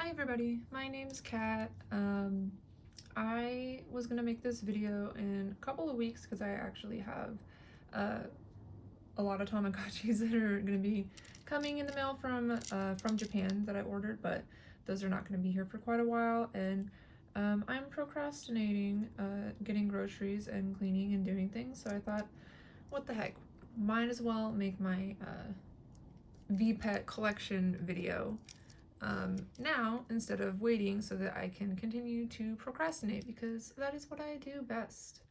Hi everybody, my name's Kat. I was gonna make this video in a couple of weeks because I actually have a lot of Tamagotchis that are gonna be coming in the mail from Japan that I ordered, but those are not gonna be here for quite a while, and I'm procrastinating getting groceries and cleaning and doing things, so I thought, what the heck, might as well make my vpet collection video now instead of waiting so that I can continue to procrastinate, because that is what I do best.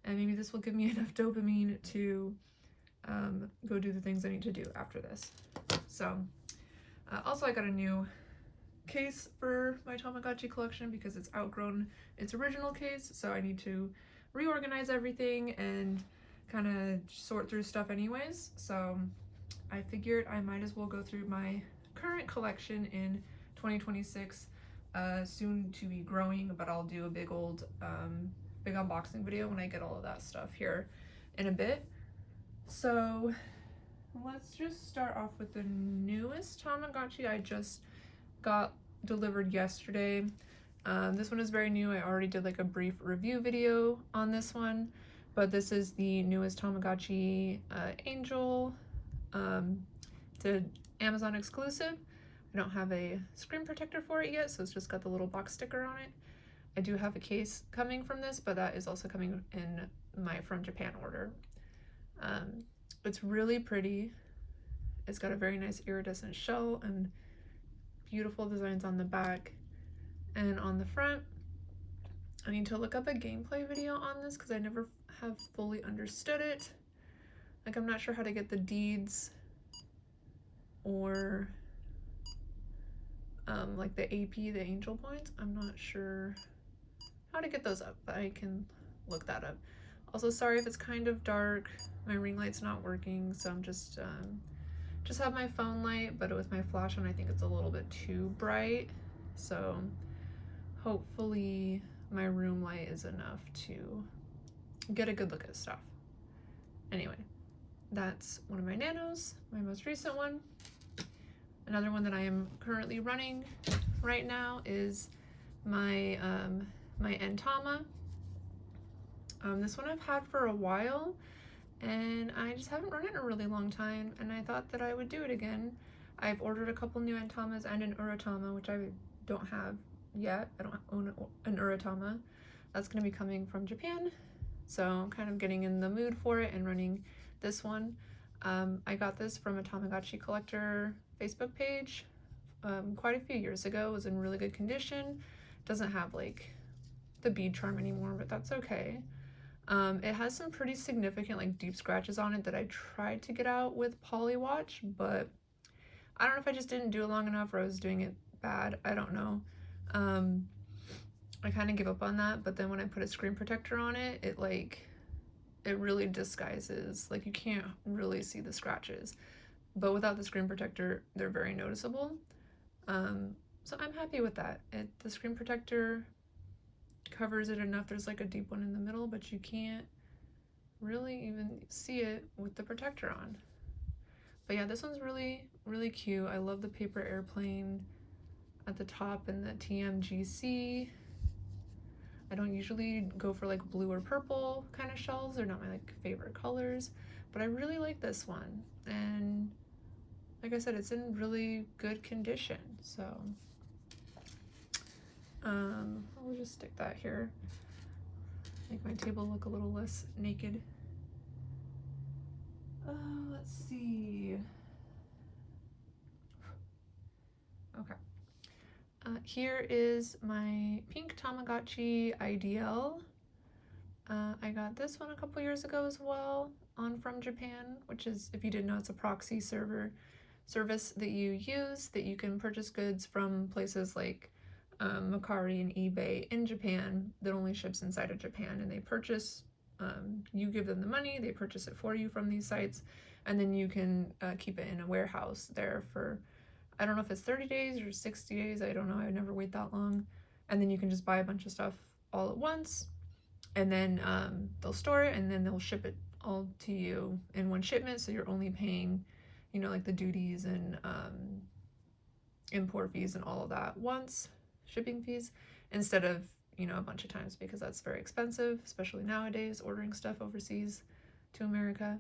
And maybe this will give me enough dopamine to go do the things I need to do after this. So also I got a new case for my Tamagotchi collection because it's outgrown its original case, so I need to reorganize everything and kind of sort through stuff anyways. So I figured I might as well go through my current collection in 2026, soon to be growing, but I'll do a big unboxing video when I get all of that stuff here in a bit. So let's just start off with the newest Tamagotchi I just got delivered yesterday. This one is very new. I already did like a brief review video on this one, but this is the newest Tamagotchi Angel. It's an Amazon exclusive. I don't have a screen protector for it yet, so it's just got the little box sticker on it. I do have a case coming from this, but that is also coming in my from Japan order. It's really pretty. It's got a very nice iridescent shell and beautiful designs on the back and on the front. I need to look up a gameplay video on this because I never have fully understood it. Like, I'm not sure how to get the deeds or like the AP, the angel points. I'm not sure how to get those up, but I can look that up. Also, sorry if it's kind of dark. My ring light's not working, so I'm just have my phone light, but with my flash on, I think it's a little bit too bright. So hopefully my room light is enough to get a good look at stuff. Anyway, that's one of my Nanos, my most recent one. Another one that I am currently running right now is my my non-tamas. This one I've had for a while, and I just haven't run it in a really long time, and I thought that I would do it again. I've ordered a couple new non-tamas and an uratama, which I don't have yet. I don't own an uratama. That's going to be coming from Japan, so I'm kind of getting in the mood for it and running this one. I got this from a Tamagotchi collector Facebook page quite a few years ago. It was in really good condition. Doesn't have like the bead charm anymore, but that's okay. It has some pretty significant like deep scratches on it that I tried to get out with Polywatch, but I don't know if I just didn't do it long enough or I was doing it bad. I don't know. I kind of give up on that, but then when I put a screen protector on it, it really disguises, like you can't really see the scratches, but without the screen protector they're very noticeable. So I'm happy with that. The screen protector covers it enough. There's like a deep one in the middle, but you can't really even see it with the protector on. But yeah, this one's really cute. I love the paper airplane at the top and the TMGC. I don't usually go for like blue or purple kind of shells. They're not my like favorite colors, but I really like this one. And like I said, it's in really good condition. So I'll just stick that here. Make my table look a little less naked. Let's see. Okay. Here is my pink Tamagotchi IDL. I got this one a couple years ago as well on From Japan, which is, if you didn't know, it's a proxy service that you use that you can purchase goods from places like Mercari and eBay in Japan that only ships inside of Japan, and they purchase, you give them the money, they purchase it for you from these sites, and then you can keep it in a warehouse there for, I don't know if it's 30 days or 60 days, I don't know, I never wait that long, and then you can just buy a bunch of stuff all at once, and then they'll store it, and then they'll ship it all to you in one shipment, so you're only paying, you know, like the duties and import fees and all of that once, shipping fees, instead of, you know, a bunch of times, because that's very expensive, especially nowadays, ordering stuff overseas to America.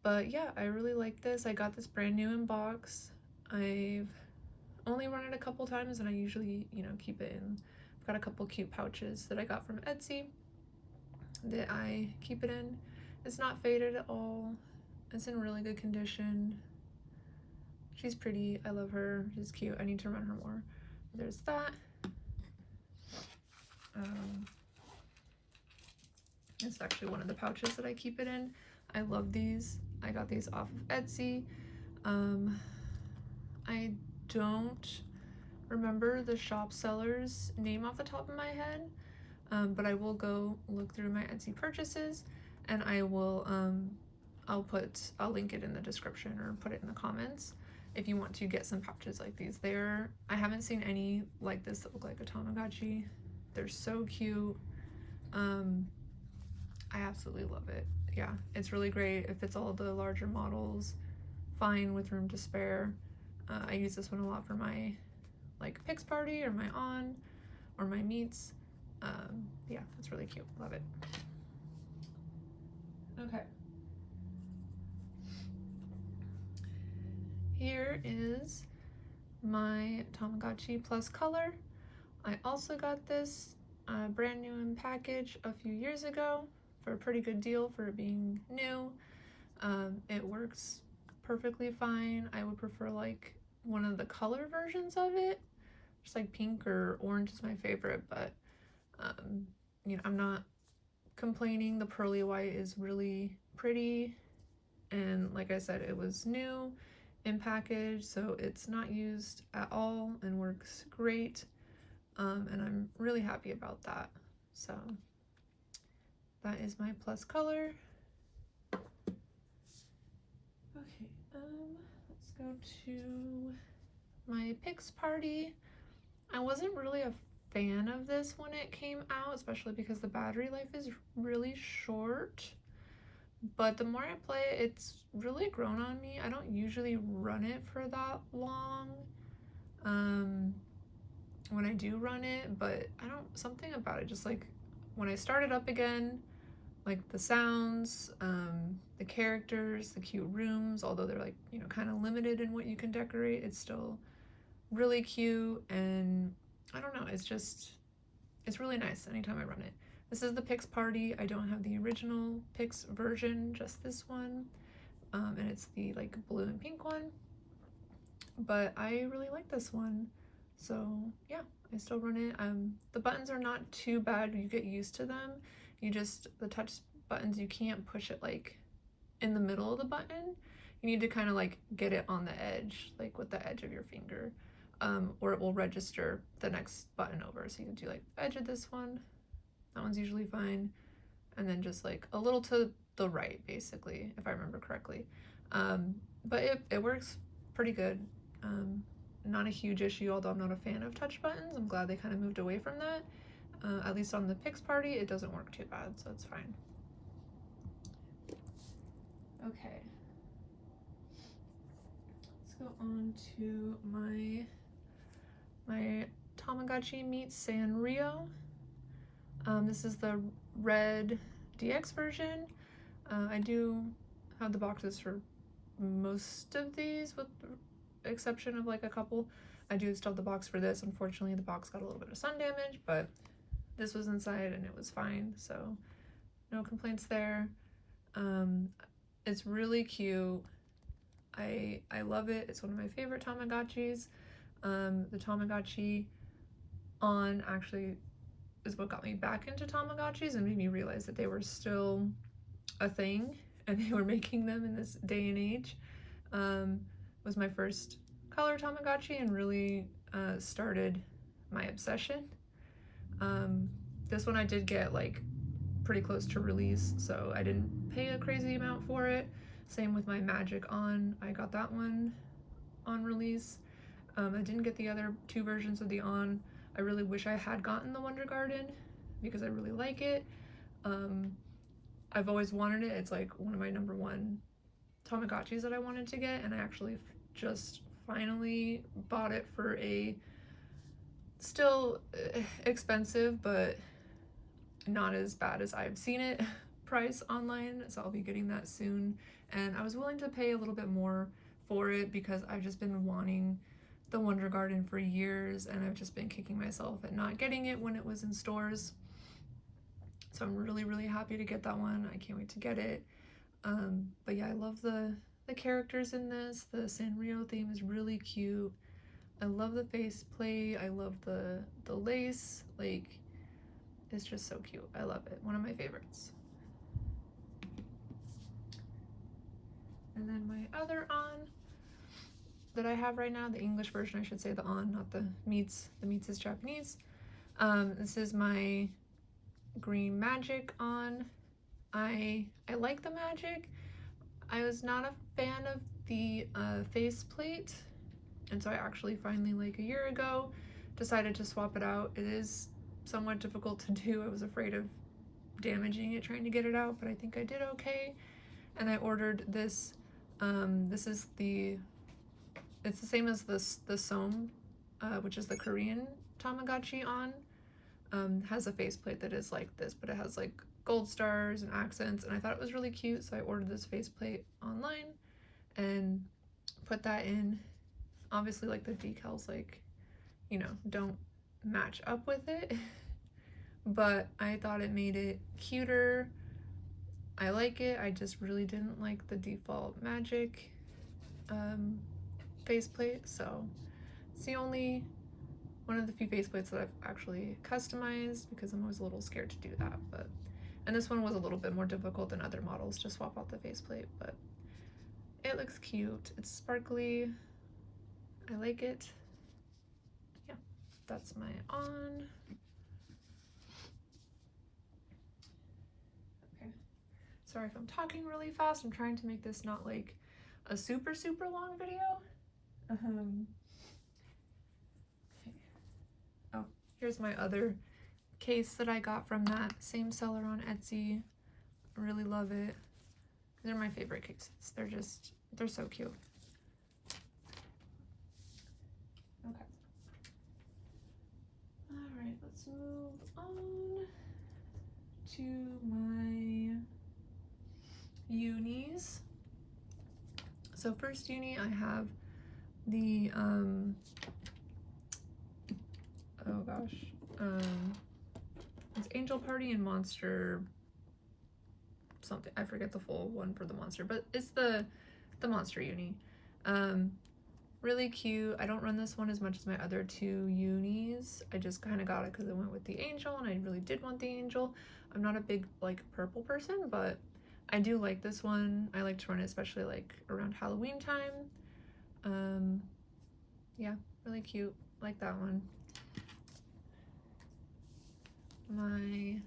But yeah, I really like this. I got this brand new in box. I've only run it a couple times, and I usually, you know, keep it in. I've got a couple cute pouches that I got from Etsy that I keep it in. It's not faded at all. It's in really good condition. She's pretty. I love her. She's cute. I need to run her more. There's that. It's actually one of the pouches that I keep it in. I love these. I got these off of Etsy. I don't remember the shop seller's name off the top of my head, but I will go look through my Etsy purchases, and I will I'll link it in the description or put it in the comments if you want to get some pouches like these. I haven't seen any like this that look like a Tamagotchi. They're so cute. I absolutely love it. Yeah, it's really great. It fits all the larger models, fine with room to spare. I use this one a lot for my like Pix party or my on or my meets. Yeah, it's really cute. Love it. Okay. Here is my Tamagotchi Plus Color. I also got this brand new in package a few years ago for a pretty good deal for it being new. It works perfectly fine. I would prefer like one of the color versions of it. Just like pink or orange is my favorite, but you know, I'm not complaining. The pearly white is really pretty, and like I said, it was new in package, so it's not used at all and works great, and I'm really happy about that. So that is my Plus Color. Okay, let's go to my Pix party. I wasn't really a fan of this when it came out, especially because the battery life is really short. But the more I play it, it's really grown on me. I don't usually run it for that long when I do run it, but something about it, just like when I start it up again, like the sounds, the characters, the cute rooms, although they're like, you know, kind of limited in what you can decorate, it's still really cute, and I don't know, it's really nice anytime I run it. This is the Pix Party. I don't have the original Pix version, just this one, and it's the like blue and pink one, but I really like this one, so yeah, I still run it. The buttons are not too bad. You get used to them. The touch buttons, you can't push it like in the middle of the button. You need to kind of like get it on the edge, like with the edge of your finger, or it will register the next button over. So you can do like the edge of this one. That one's usually fine. And then just like a little to the right, basically, if I remember correctly. But it works pretty good. Not a huge issue, although I'm not a fan of touch buttons. I'm glad they kind of moved away from that. At least on the Pix Party, it doesn't work too bad, so it's fine. Okay. Let's go on to my Tamagotchi meets Sanrio. This is the red DX version. I do have the boxes for most of these, with the exception of like a couple. I do still have the box for this. Unfortunately, the box got a little bit of sun damage, but this was inside and it was fine, so no complaints there. It's really cute. I love it. It's one of my favorite Tamagotchis. The Tamagotchi on actually is what got me back into Tamagotchis and made me realize that they were still a thing and they were making them in this day and age. Was my first color Tamagotchi and really started my obsession. This one I did get like pretty close to release, so I didn't pay a crazy amount for it. Same with my Magic On. I got that one on release. I didn't get the other two versions of the On. I really wish I had gotten the Wonder Garden because I really like it. I've always wanted it. It's like one of my number one Tamagotchis that I wanted to get, and I actually just finally bought it for a still expensive, but not as bad as I've seen it price online, so I'll be getting that soon. And I was willing to pay a little bit more for it because I've just been wanting the Wonder Garden for years, and I've just been kicking myself at not getting it when it was in stores. So I'm really happy to get that one. I can't wait to get it. But yeah, I love the characters in this. The Sanrio theme is really cute. I love the faceplate. I love the lace. Like, it's just so cute. I love it. One of my favorites. And then my other on that I have right now, the English version, I should say, the on, not the meets. The meets is Japanese. This is my green magic on. I like the magic. I was not a fan of the faceplate, and so I actually finally, like a year ago, decided to swap it out. It is somewhat difficult to do. I was afraid of damaging it trying to get it out, but I think I did okay. And I ordered this. This is it's the same as the Som, which is the Korean Tamagotchi on. Has a faceplate that is like this, but it has like gold stars and accents, and I thought it was really cute, so I ordered this faceplate online and put that in. Obviously, like, the decals, like, you know, don't match up with it, but I thought it made it cuter. I like it. I just really didn't like the default magic faceplate, so it's the only one of the few faceplates that I've actually customized because I'm always a little scared to do that. And this one was a little bit more difficult than other models to swap out the faceplate, but it looks cute. It's sparkly. I like it. Yeah, that's my on. Okay. Sorry if I'm talking really fast. I'm trying to make this not like a super long video. Okay. Oh, here's my other case that I got from that same seller on Etsy. I really love it. They're my favorite cases. They're so cute. Okay. All right, let's move on to my unis. So first uni, I have the oh gosh, it's Angel Party and Monster something. I forget the full one for the monster, but it's the monster uni. Really cute. I don't run this one as much as my other two unis. I just kind of got it because I went with the angel, and I really did want the angel. I'm not a big like purple person, but I do like this one. I like to run it especially like around Halloween time. Yeah, really cute. Like that one. My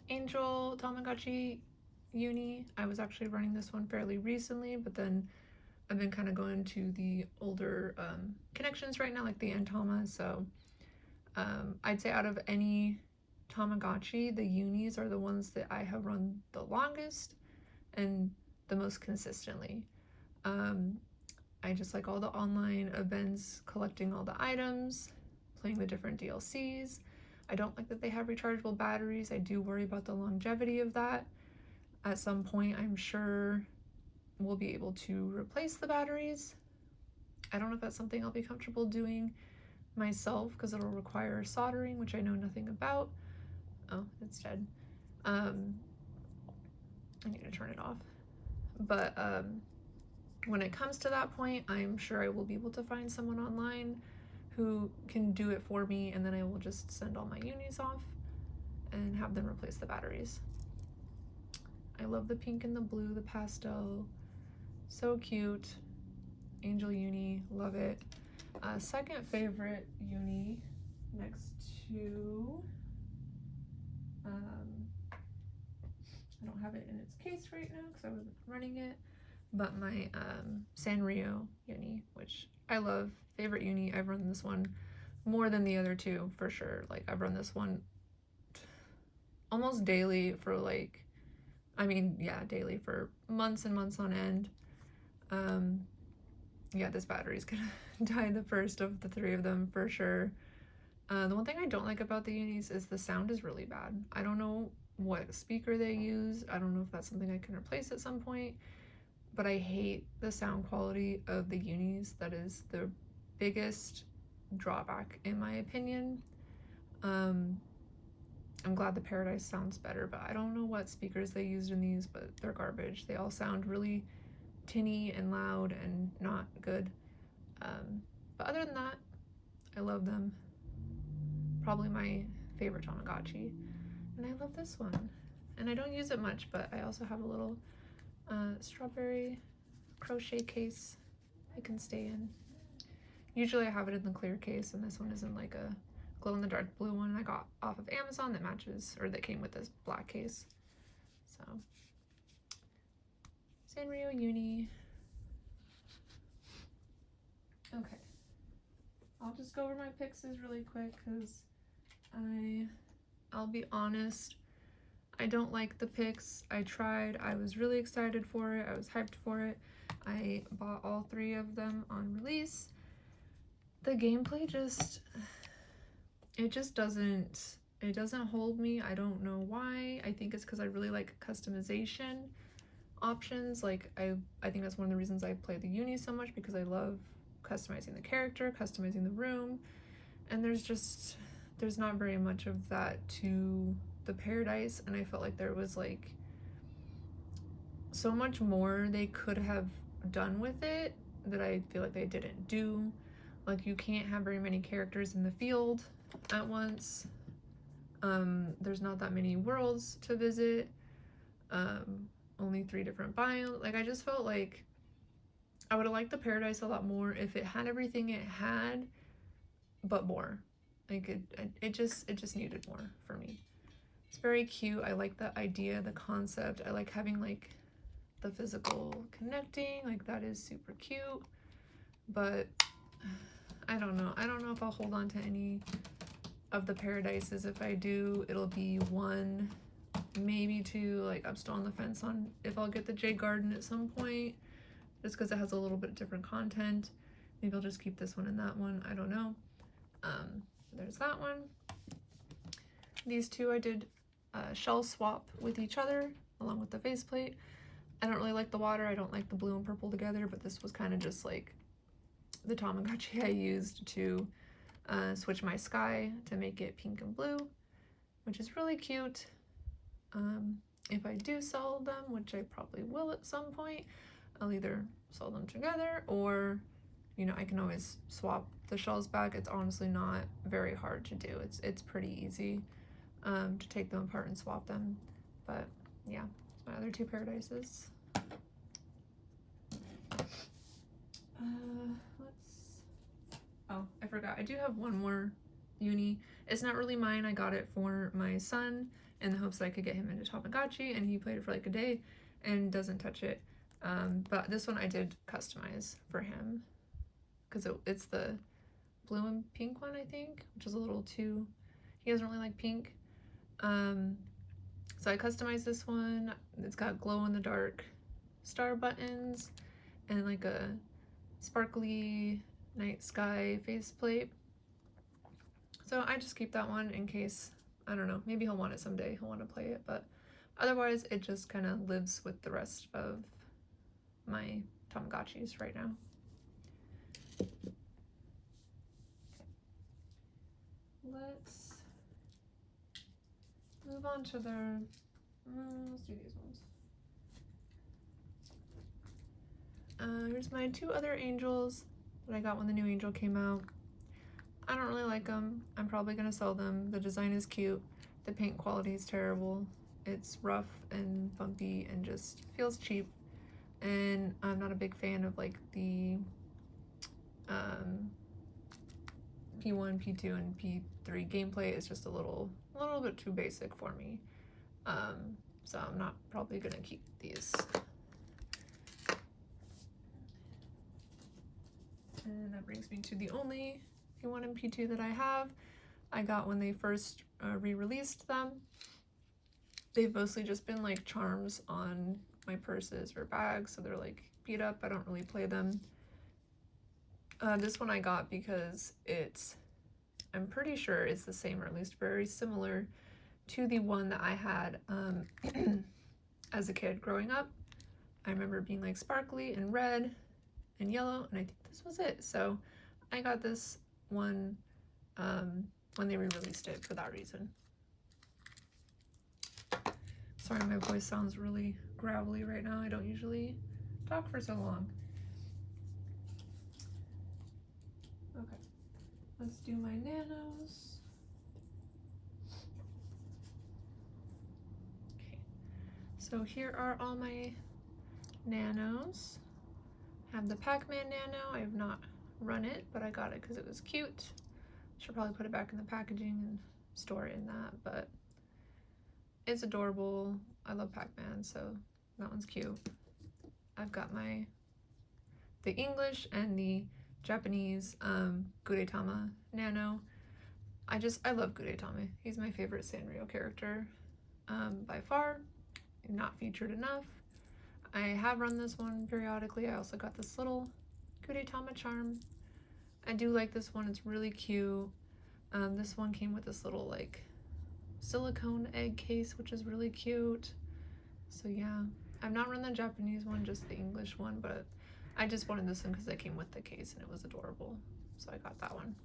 Angel Tamagotchi uni, I was actually running this one fairly recently, but then I've been kind of going to the older connections right now, like the non-tamas. So I'd say out of any Tamagotchi, the unis are the ones that I have run the longest and the most consistently. I just like all the online events, collecting all the items, playing the different DLCs. I don't like that they have rechargeable batteries. I do worry about the longevity of that. At some point, I'm sure we'll be able to replace the batteries. I don't know if that's something I'll be comfortable doing myself because it'll require soldering, which I know nothing about. Oh, it's dead. I need to turn it off. But when it comes to that point, I'm sure I will be able to find someone online who can do it for me, and then I will just send all my unis off and have them replace the batteries. I love the pink and the blue, the pastel. So cute. Angel uni, love it. Second favorite uni next to, I don't have it in its case right now because I wasn't running it, but my Sanrio uni, which I love. Favorite uni. I've run this one more than the other two for sure. Like, I've run this one almost daily for like, I mean, yeah, daily for months and months on end. yeah, this battery's gonna die the first of the 3 of them for sure. The one thing I don't like about the unis is the sound is really bad. I don't know what speaker they use. I don't know if that's something I can replace at some point, but I hate the sound quality of the unis. That is the biggest drawback in my opinion. I'm glad the Paradise sounds better, but I don't know what speakers they used in these, but they're garbage. They all sound really tinny and loud and not good. But other than that, I love them. Probably my favorite Tamagotchi. And I love this one. And I don't use it much, but I also have a little strawberry crochet case it can stay in. Usually I have it in the clear case, and this one is in like a glow-in-the-dark blue one I got off of Amazon that matches, or that came with this black case. So, Sanrio Uni. Okay, I'll just go over my pixes really quick because I'll be honest, I don't like the picks. I tried, I was really excited for it, I was hyped for it. I bought all 3 of them on release. The gameplay just doesn't hold me. I don't know why. I think it's because I really like customization options. Like I think that's one of the reasons I play the uni so much, because I love customizing the character, customizing the room, and there's not very much of that to the Paradise, and I felt like there was like so much more they could have done with it that I feel like they didn't do. Like, you can't have very many characters in the field at once. There's not that many worlds to visit. Only 3 different biomes. Like, I just felt like I would have liked the Paradise a lot more if it had everything it had, but more. Like, it just needed more for me. It's very cute. I like the idea, the concept. I like having like the physical connecting. Like, that is super cute. But I don't know. I don't know if I'll hold on to any of the Paradises. If I do, it'll be 1, maybe 2. Like, I'm still on the fence on if I'll get the J Garden at some point, just because it has a little bit different content. Maybe I'll just keep this one and that one. I don't know. There's that one. These 2 I did shell swap with each other along with the faceplate. I don't really like the water. I don't like the blue and purple together, but this was kind of just like the Tamagotchi I used to switch my sky to make it pink and blue, which is really cute. If I do sell them, which I probably will at some point, I'll either sell them together, or, you know, I can always swap the shells back. It's honestly not very hard to do. It's pretty easy to take them apart and swap them. But yeah, it's my other 2 Paradises. Oh, I forgot. I do have one more uni. It's not really mine. I got it for my son in the hopes that I could get him into Tamagotchi, and he played it for like a day and doesn't touch it. But this one I did customize for him because it's the blue and pink one, I think, which is a little too, he doesn't really like pink. So I customized this one. It's got glow-in-the-dark star buttons and like a sparkly night sky faceplate. So I just keep that one in case, I don't know, maybe he'll want it someday, he'll want to play it, but otherwise it just kind of lives with the rest of my Tamagotchis right now. Let's move on to their, let's do these ones. Here's my 2 other angels that I got when the new angel came out. I don't really like them. I'm probably gonna sell them. The design is cute. The paint quality is terrible. It's rough and bumpy and just feels cheap. And I'm not a big fan of like the P1, P2, and P3 gameplay. Is just a little bit too basic for me. So I'm not probably gonna keep these. And that brings me to the only P1 and P2 that I have. I got when they first re-released them. They've mostly just been like charms on my purses or bags, so they're like beat up. I don't really play them This one I got because I'm pretty sure it's the same, or at least very similar to the one that I had as a kid growing up. I remember being like sparkly and red and yellow, and I think this was it. So I got this one when they re-released it for that reason. Sorry, my voice sounds really gravelly right now. I don't usually talk for so long. Okay, let's do my Nanos. Okay, so here are all my Nanos. I have the Pac-Man Nano. I have not run it, but I got it because it was cute. Should probably put it back in the packaging and store it in that, but it's adorable. I love Pac-Man, so that one's cute. I've got the English and the Japanese Gudetama Nano. I love Gudetama. He's my favorite Sanrio character by far. Not featured enough. I have run this one periodically. I also got this little Gudetama charm. I do like this one. It's really cute. This one came with this little like silicone egg case, which is really cute. So yeah, I've not run the Japanese one, just the English one, but I just wanted this one because it came with the case and it was adorable. So I got that one.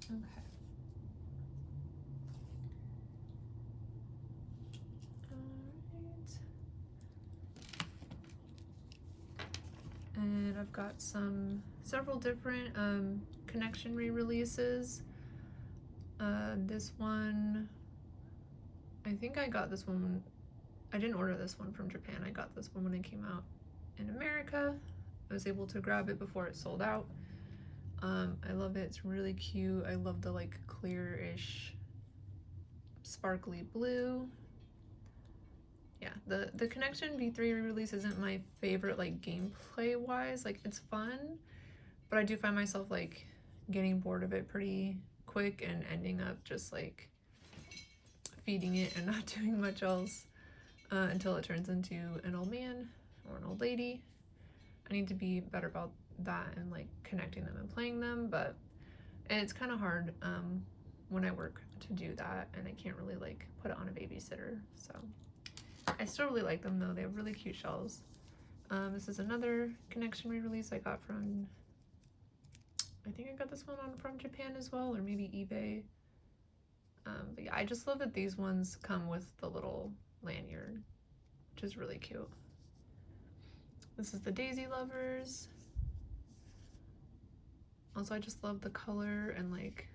Okay. And I've got several different connection re-releases. This one, I think I got this one, I didn't order this one from Japan. I got this one when it came out in America. I was able to grab it before it sold out. I love it. It's really cute. I love the like clear-ish sparkly blue. Yeah, the Connection V3 re-release isn't my favorite like gameplay wise. Like it's fun, but I do find myself like getting bored of it pretty quick and ending up just like feeding it and not doing much else until it turns into an old man or an old lady. I need to be better about that and like connecting them and playing them, but it's kind of hard when I work to do that, and I can't really like put it on a babysitter. So I still really like them though. They have really cute shells. This is another Connection re-release I got from, I think I got this one from Japan as well, or maybe eBay. But yeah, I just love that these ones come with the little lanyard, which is really cute. This is the Daisy Lovers. Also, I just love the color and like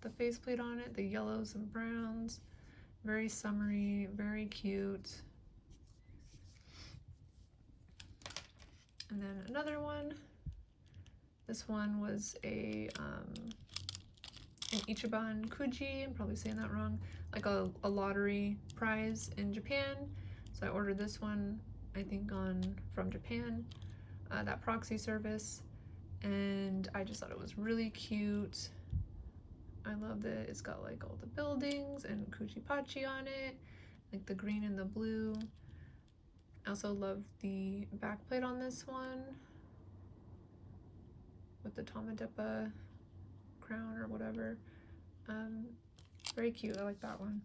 the faceplate on it, the yellows and browns. Very summery, very cute. And then another one. This one was an Ichiban Kuji, I'm probably saying that wrong, like a lottery prize in Japan. So I ordered this one, I think from Japan, that proxy service, and I just thought it was really cute. I love that it's got like all the buildings and Kujipachi on it, like the green and the blue. I also love the backplate on this one with the Tamadepa crown or whatever. Very cute. I like that one.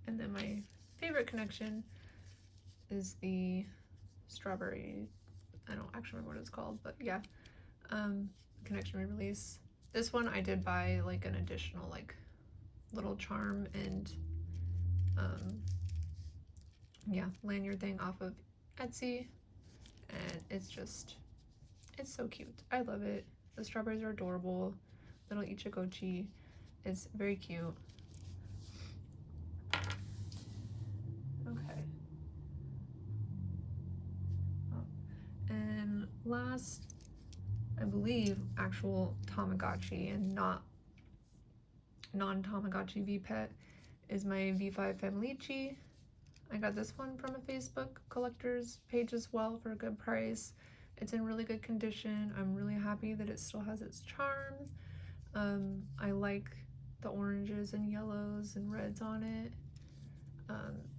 And then my favorite Connection is the strawberry, I don't actually remember what it's called, but yeah, Connection re-release. This one I did buy like an additional like little charm and yeah, lanyard thing off of Etsy, and it's so cute. I love it. The strawberries are adorable. Little Ichigochi is very cute. Okay. Oh. And last, I believe, actual Tamagotchi and not non-Tamagotchi vpet is my V5 Familichi. I got this one from a Facebook collector's page as well for a good price. It's in really good condition. I'm really happy that it still has its charm. I like the oranges and yellows and reds on it.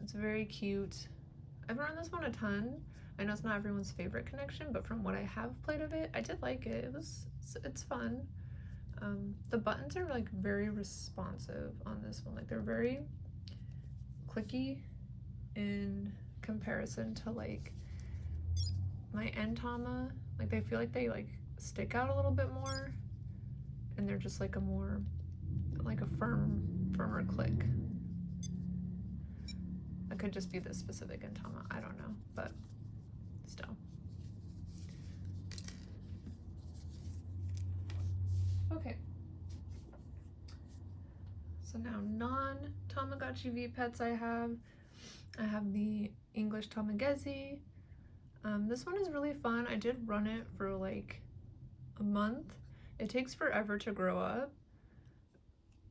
It's very cute. I've run this one a ton. I know it's not everyone's favorite connection, but from what I have played of it, I did like it. It's fun. The buttons are like very responsive on this one. Like they're very clicky in comparison to like my n-tama. Like they feel like they like stick out a little bit more, and they're just like a more like a firmer click. It could just be this specific n-tama, I don't know, but still. Okay. So now non-Tamagotchi vpets I have the English Tamagotchi. This one is really fun. I did run it for like a month. It takes forever to grow up,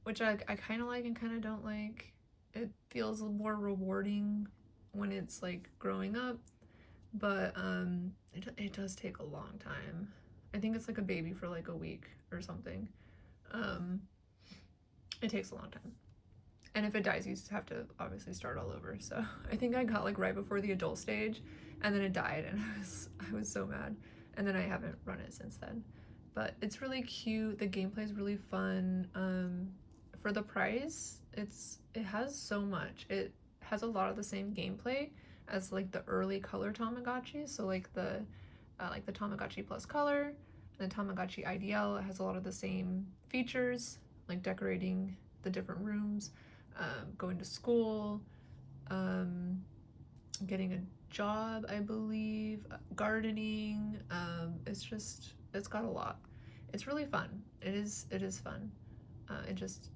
which I kind of like and kind of don't like. It feels more rewarding when it's like growing up, but it does take a long time. I think it's like a baby for like a week or something. It takes a long time. And if it dies, you have to obviously start all over. So I think I got like right before the adult stage, and then it died, and I was so mad. And then I haven't run it since then. But it's really cute. The gameplay is really fun. For the price, it has so much. It has a lot of the same gameplay as like the early color Tamagotchi. So like the Tamagotchi Plus Color and the Tamagotchi IDL. It has a lot of the same features, like decorating the different rooms, going to school, getting a job, I believe, gardening. It's got a lot. It's really fun. It is fun. It just,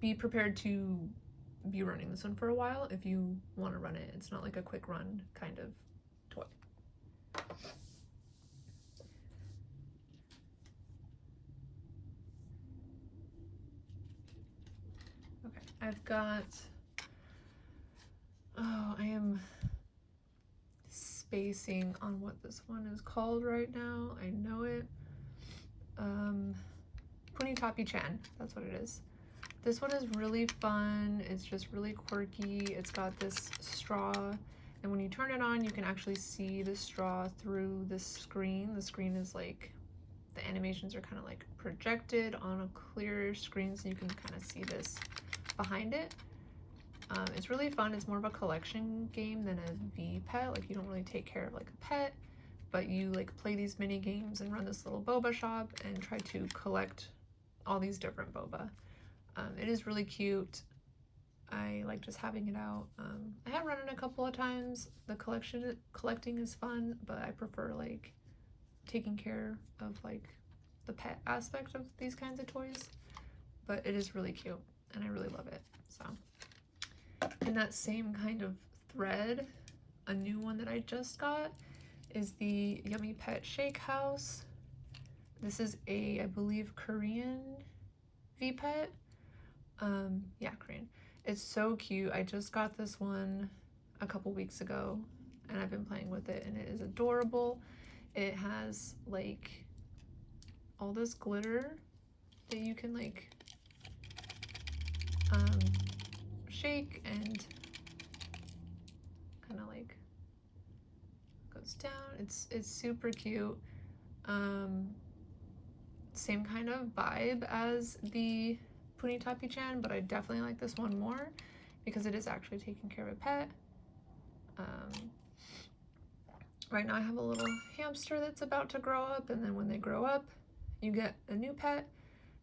be prepared to be running this one for a while if you want to run it. It's not like a quick run kind of toy. Okay, I've got, I am spacing on what this one is called right now. I know it. Punitapi-chan, that's what it is. This one is really fun. It's just really quirky. It's got this straw, and when you turn it on, you can actually see the straw through the screen. The screen is like, the animations are kind of like projected on a clearer screen, so you can kind of see this behind it. It's really fun. It's more of a collection game than a vpet. Like you don't really take care of like a pet, but you like play these mini games and run this little boba shop and try to collect all these different boba. It is really cute. I like just having it out. I have run it a couple of times. The collecting is fun, but I prefer like taking care of like the pet aspect of these kinds of toys. But it is really cute, and I really love it. So in that same kind of thread, a new one that I just got is the Yummy Pet Shake House. This is a, I believe, Korean vpet. Yeah, Korean. It's so cute. I just got this one a couple weeks ago, and I've been playing with it, and it is adorable. It has like all this glitter that you can like shake, and kind of like goes down. It's super cute. Same kind of vibe as the Punitapi-chan, but I definitely like this one more because it is actually taking care of a pet. Right now I have a little hamster that's about to grow up, and then when they grow up, you get a new pet,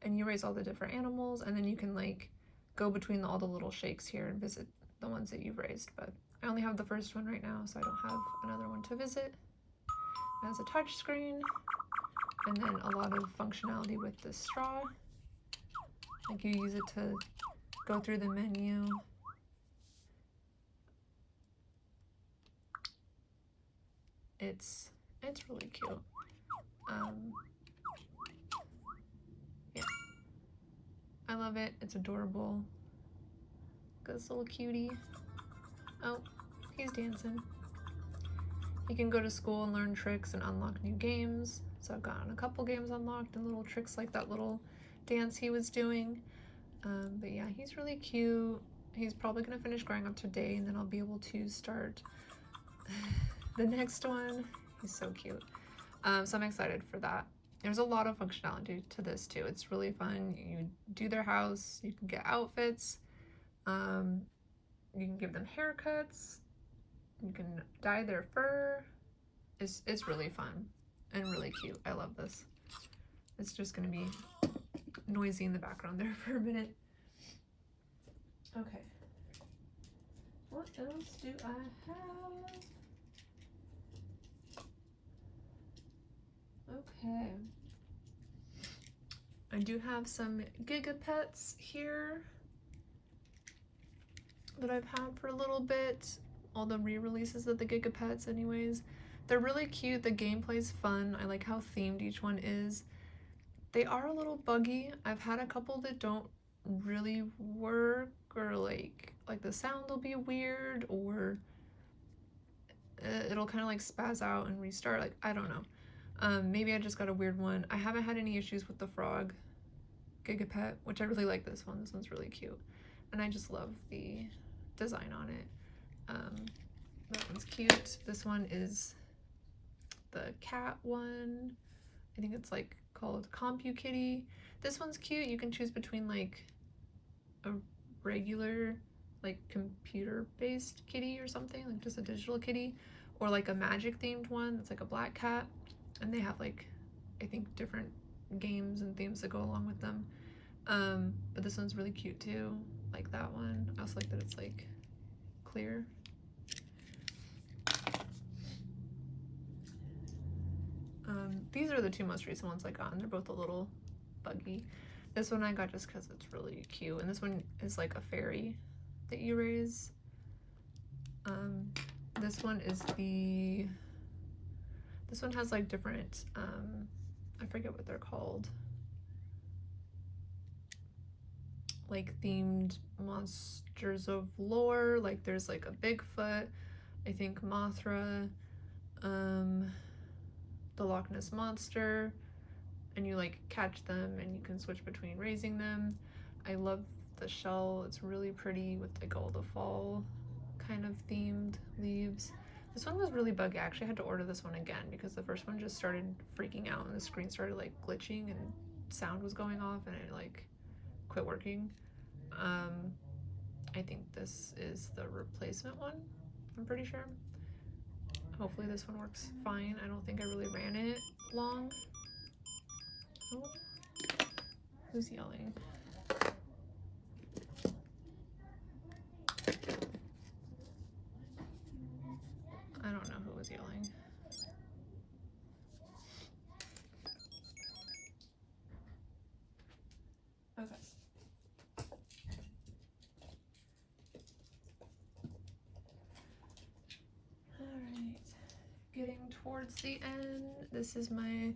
and you raise all the different animals, and then you can like go between all the little shakes here and visit the ones that you've raised. But I only have the first one right now, so I don't have another one to visit. It has a touch screen, and then a lot of functionality with the straw. Like you use it to go through the menu. It's really cute. Yeah, I love it. It's adorable. Got this little cutie. Oh, he's dancing. He can go to school and learn tricks and unlock new games. So I've gotten a couple games unlocked and little tricks like that little dance he was doing. But yeah, he's really cute. He's probably gonna finish growing up today, and then I'll be able to start the next one. He's so cute. So I'm excited for that. There's a lot of functionality to this too. It's really fun. You do their house, you can get outfits, you can give them haircuts, you can dye their fur. It's really fun and really cute. I love this. It's just gonna be noisy in the background there for a minute. Okay. What else do I have? Okay. I do have some Giga pets here that I've had for a little bit. All the re-releases of the Giga pets anyways. They're really cute. The gameplay's fun. I like how themed each one is. They are a little buggy. I've had a couple that don't really work, or like the sound will be weird, or it'll kind of like spaz out and restart. Like, I don't know. Maybe I just got a weird one. I haven't had any issues with the frog Giga pet, which I really like this one. This one's really cute. And I just love the design on it. That one's cute. This one is the cat one. I think it's like called CompuKitty. This one's cute. You can choose between like a regular like computer based kitty or something, like just a digital kitty, or like a magic themed one that's like a black cat, and they have like I think different games and themes that go along with them. But this one's really cute too, like that one. I also like that it's like clear. These are the two most recent ones I got, and they're both a little buggy. This one I got just because it's really cute, and this one is like a fairy that you raise. This one is this one has like different, I forget what they're called, like themed monsters of lore. Like there's like a Bigfoot, I think Mothra, the Loch Ness Monster, and you like catch them and you can switch between raising them. I love the shell. It's really pretty with like all the fall kind of themed leaves. This one was really buggy. I actually had to order this one again because the first one just started freaking out and the screen started like glitching and sound was going off and it like quit working. I think this is the replacement one, I'm pretty sure. Hopefully this one works fine. I don't think I really ran it long. Oh, who's yelling? I don't know who was yelling. Okay. Alright. Getting towards the end. This is my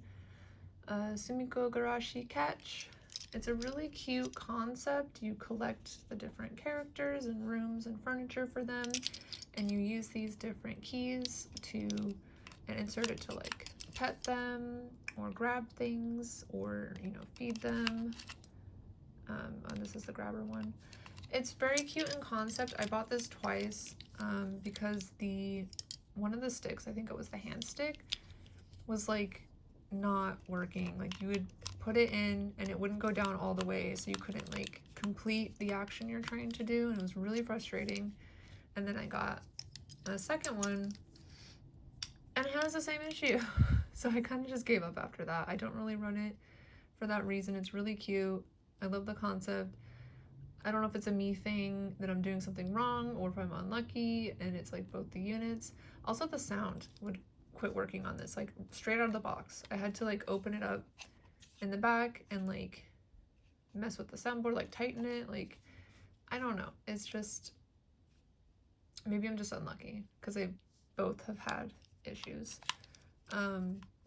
Sumikko Gurashi catch. It's a really cute concept. You collect the different characters and rooms and furniture for them, and you use these different keys and insert it to like pet them or grab things or, you know, feed them. This is the grabber one. It's very cute in concept. I bought this twice because one of the sticks, I think it was the hand stick, was like not working. Like you would put it in and it wouldn't go down all the way, so you couldn't like complete the action you're trying to do, and it was really frustrating. And then I got a second one and it has the same issue. So I kind of just gave up after that. I don't really run it for that reason. It's really cute. I love the concept. I don't know if it's a me thing that I'm doing something wrong or if I'm unlucky and it's like both the units. Also the sound would quit working on this, like straight out of the box. I had to like open it up in the back and like mess with the soundboard, like tighten it. Like, I don't know. It's just, maybe I'm just unlucky because they both have had issues.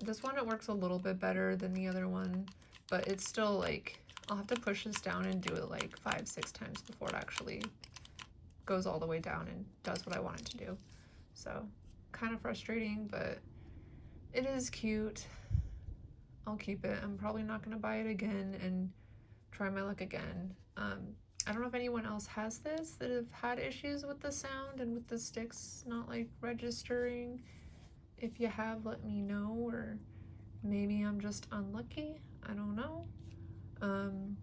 This one, it works a little bit better than the other one, but it's still like, I'll have to push this down and do it like 5-6 times before it actually goes all the way down and does what I want it to do. So kind of frustrating, but it is cute. I'll keep it. I'm probably not going to buy it again and try my luck again. I don't know if anyone else has this that have had issues with the sound and with the sticks not like registering. If you have, let me know, or maybe I'm just unlucky. I don't know.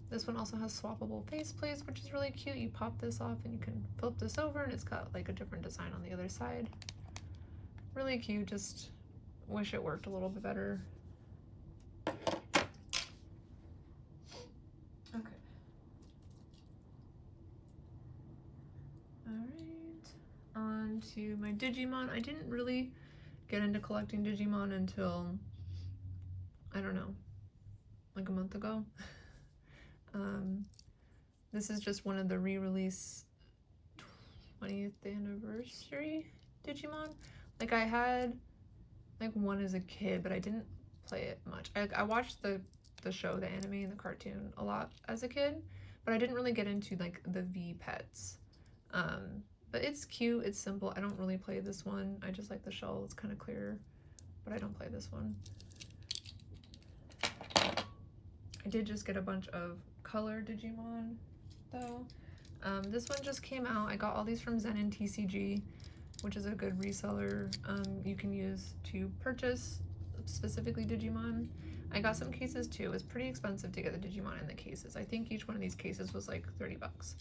This one also has swappable faceplates, which is really cute. You pop this off and you can flip this over and it's got like a different design on the other side. Really cute, just wish it worked a little bit better. Okay. Alright, on to my Digimon. I didn't really get into collecting Digimon until, I don't know, like a month ago. This is just one of the re-release 20th anniversary Digimon. Like I had like one as a kid, but I didn't play it much. I watched the show, the anime and the cartoon a lot as a kid, but I didn't really get into like the vpets. But it's cute, it's simple. I don't really play this one. I just like the shell, it's kind of clear, but I don't play this one. I did just get a bunch of color Digimon though. This one just came out. I got all these from Zen and TCG, which is a good reseller you can use to purchase specifically Digimon. I got some cases too. It was pretty expensive to get the Digimon in the cases. I think each one of these cases was like 30 bucks.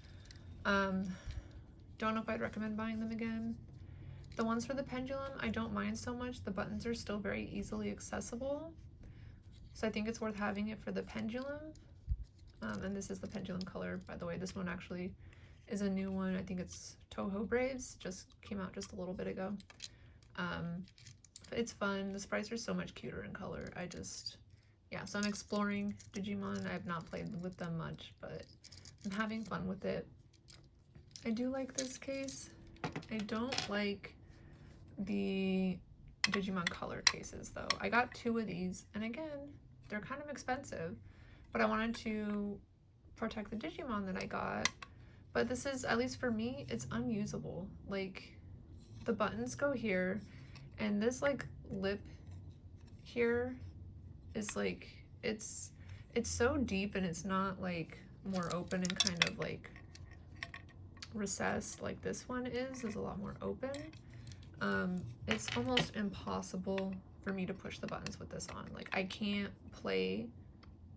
Don't know if I'd recommend buying them again. The ones for the pendulum, I don't mind so much. The buttons are still very easily accessible. So I think it's worth having it for the pendulum. And this is the pendulum color, by the way. This one actually is a new one. I think it's Toho Braves, just came out just a little bit ago. It's fun. The sprites are so much cuter in color. Yeah, so I'm exploring Digimon. I have not played with them much, but I'm having fun with it. I do like this case. I don't like the Digimon color cases though. I got 2 of these, and again, they're kind of expensive, but I wanted to protect the Digimon that I got. But this is, at least for me, it's unusable. Like, the buttons go here, and this like lip here is like, it's so deep, and it's not like more open and kind of like recessed like this one is a lot more open. It's almost impossible for me to push the buttons with this on. Like, I can't play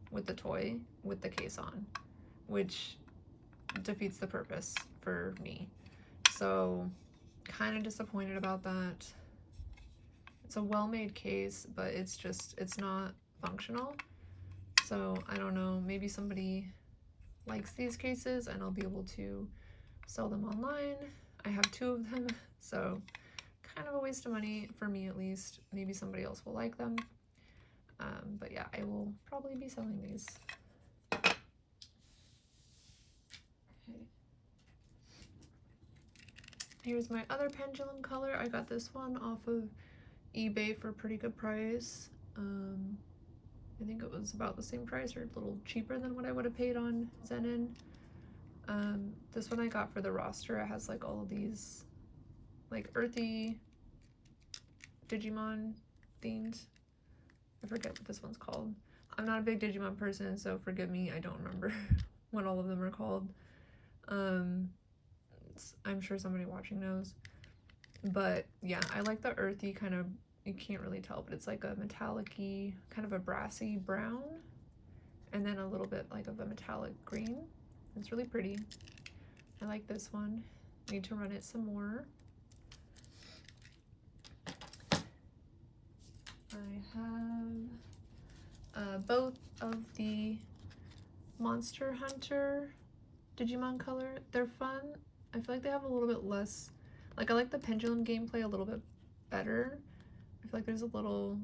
with the toy with the case on, which defeats the purpose for me. So kind of disappointed about that. It's a well-made case, but it's not functional. So I don't know, maybe somebody likes these cases and I'll be able to sell them online. I have 2 of them, so kind of a waste of money for me at least. Maybe somebody else will like them. But yeah, I will probably be selling these. Okay. Here's my other pendulum color. I got this one off of eBay for a pretty good price. I think it was about the same price or a little cheaper than what I would have paid on Zenin. This one I got for the roster. It has like all of these like earthy Digimon themed. I forget what this one's called. I'm not a big Digimon person, so forgive me, I don't remember what all of them are called. I'm sure somebody watching knows. But yeah, I like the earthy kind of, you can't really tell, but it's like a metallic-y, kind of a brassy brown, and then a little bit like of a metallic green. It's really pretty. I like this one. Need to run it some more. I have both of the Monster Hunter Digimon color. They're fun. I feel like they have a little bit less, like I like the pendulum gameplay a little bit better. I feel like there's a little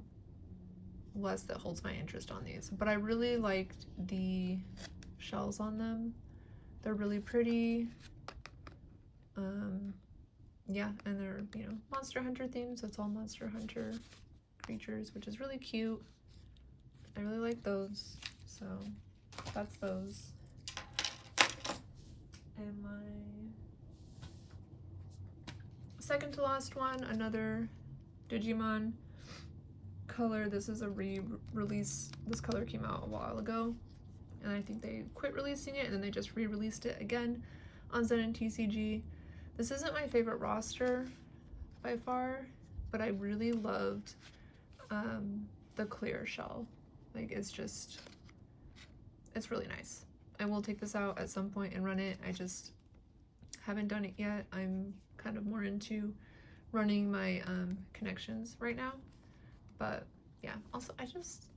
less that holds my interest on these, but I really liked the shells on them. They're really pretty. Yeah, and they're, you know, Monster Hunter themed, so it's all Monster Hunter creatures, which is really cute. I really like those, so that's those. And my second to last one, another Digimon color. This is a re-release. This color came out a while ago, and I think they quit releasing it and then they just re-released it again on Zen and TCG. This isn't my favorite roster by far, but I really loved the clear shell. Like, it's really nice. I will take this out at some point and run it. I just haven't done it yet. I'm kind of more into running my connections right now. But yeah, also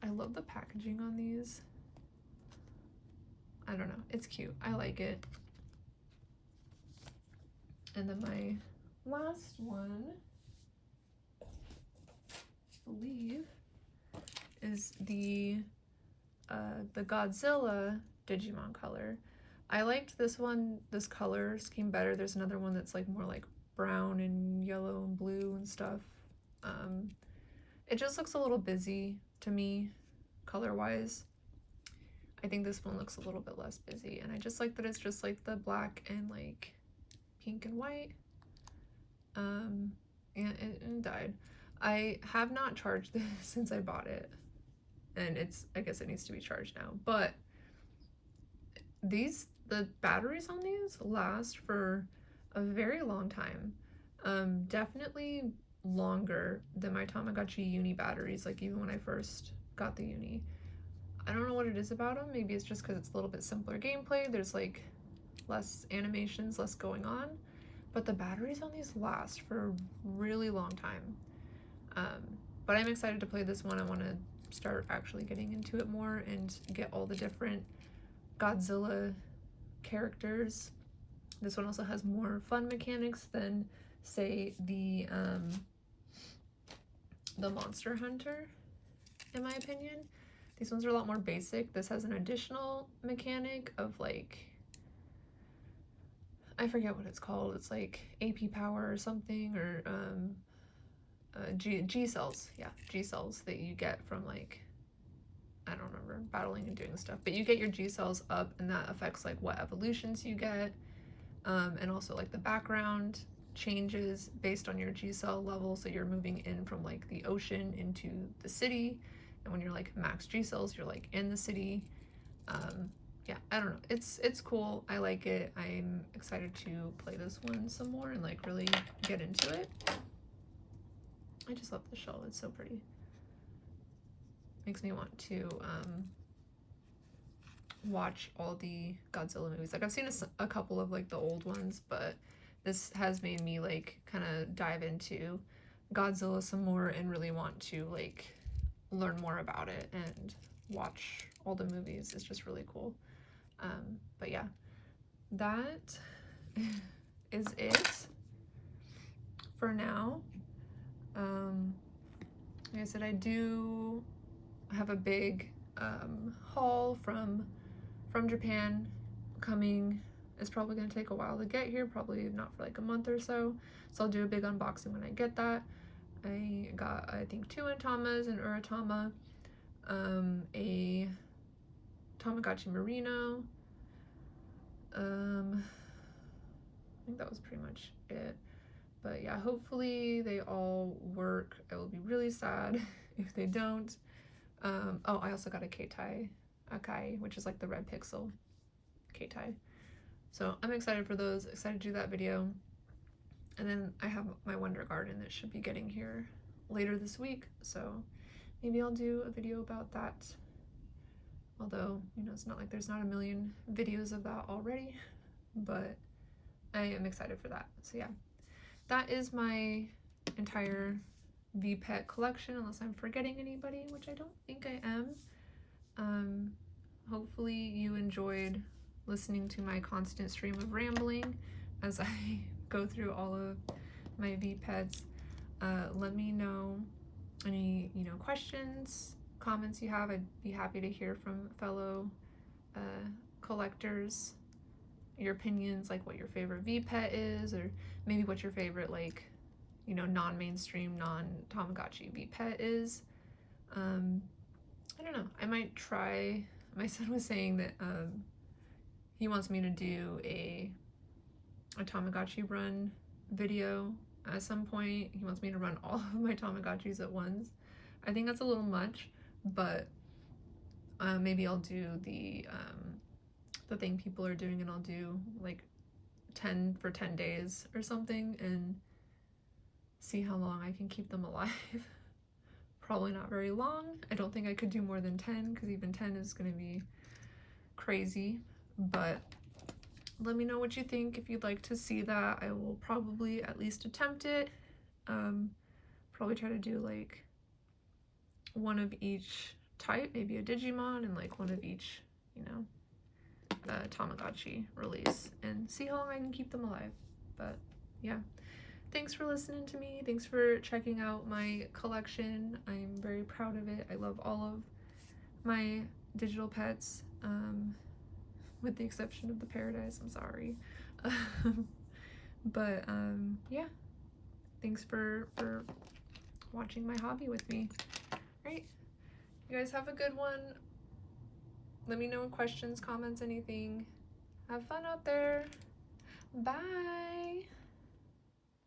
I love the packaging on these. I don't know, it's cute. I like it. And then my last one, I believe, is the Godzilla Digimon color. I liked this one, this color scheme better. There's another one that's like more like brown and yellow and blue and stuff. It just looks a little busy to me, color-wise. I think this one looks a little bit less busy, and I just like that it's just like the black and like pink and white. And it died. I have not charged this since I bought it, and I guess it needs to be charged now, but the batteries on these last for a very long time. Definitely longer than my Tamagotchi Uni batteries, like even when I first got the Uni. I don't know what it is about them. Maybe it's just because it's a little bit simpler gameplay. There's like less animations, less going on, but the batteries on these last for a really long time. But I'm excited to play this one. I want to start actually getting into it more and get all the different Godzilla characters. This one also has more fun mechanics than, say, the Monster Hunter, in my opinion. These ones are a lot more basic. This has an additional mechanic of like, I forget what it's called. It's like AP power or something, or G cells. Yeah, G cells that you get from like, I don't remember, battling and doing stuff. But you get your G cells up, and that affects like what evolutions you get, and also like the background changes based on your G cell level. So you're moving in from like the ocean into the city, and when you're like max G cells, you're like in the city. Yeah, I don't know. It's cool. I like it. I'm excited to play this one some more and like really get into it. I just love the shell. It's so pretty. Makes me want to watch all the Godzilla movies. Like, I've seen a couple of like the old ones, but this has made me like kind of dive into Godzilla some more and really want to like learn more about it and watch all the movies. It's just really cool. But yeah, that is it for now. Like I said, I do have a big haul from Japan coming. It's probably going to take a while to get here, probably not for like a month or so. So I'll do a big unboxing when I get that. I got, I think, 2 non-tamas and Uratama, a Tamagotchi Merino. I think that was pretty much it. But yeah, hopefully they all work. I will be really sad if they don't. Oh, I also got a Keitai Akai, which is like the red pixel Keitai. So I'm excited for those, excited to do that video. And then I have my Wonder Garden that should be getting here later this week. So maybe I'll do a video about that. Although, you know, it's not like there's not a million videos of that already, but I am excited for that. So yeah, that is my entire vpet collection, unless I'm forgetting anybody, which I don't think I am. Hopefully you enjoyed listening to my constant stream of rambling as I go through all of my vpets. Let me know any, you know, questions, comments you have. I'd be happy to hear from fellow collectors, your opinions, like what your favorite vpet is, or maybe what your favorite, like, you know, non-mainstream, non-Tamagotchi vpet is. I don't know, I might try. My son was saying that he wants me to do a Tamagotchi run video at some point. He wants me to run all of my Tamagotchis at once. I think that's a little much, but Maybe I'll do the thing people are doing, and I'll do like 10 for 10 days or something and see how long I can keep them alive. Probably not very long. I don't think I could do more than 10 because even 10 is going to be crazy, but let me know what you think. If you'd like to see that, I will probably at least attempt it. Probably try to do like one of each type, maybe a Digimon and like one of each, you know, Tamagotchi release, and see how long I can keep them alive. But yeah, thanks for listening to me. Thanks for checking out my collection. I'm very proud of it. I love all of my digital pets, with the exception of the Paradise. I'm sorry. But yeah, thanks for watching my hobby with me. Right, you guys have a good one. Let me know questions, comments, anything. Have fun out there. Bye.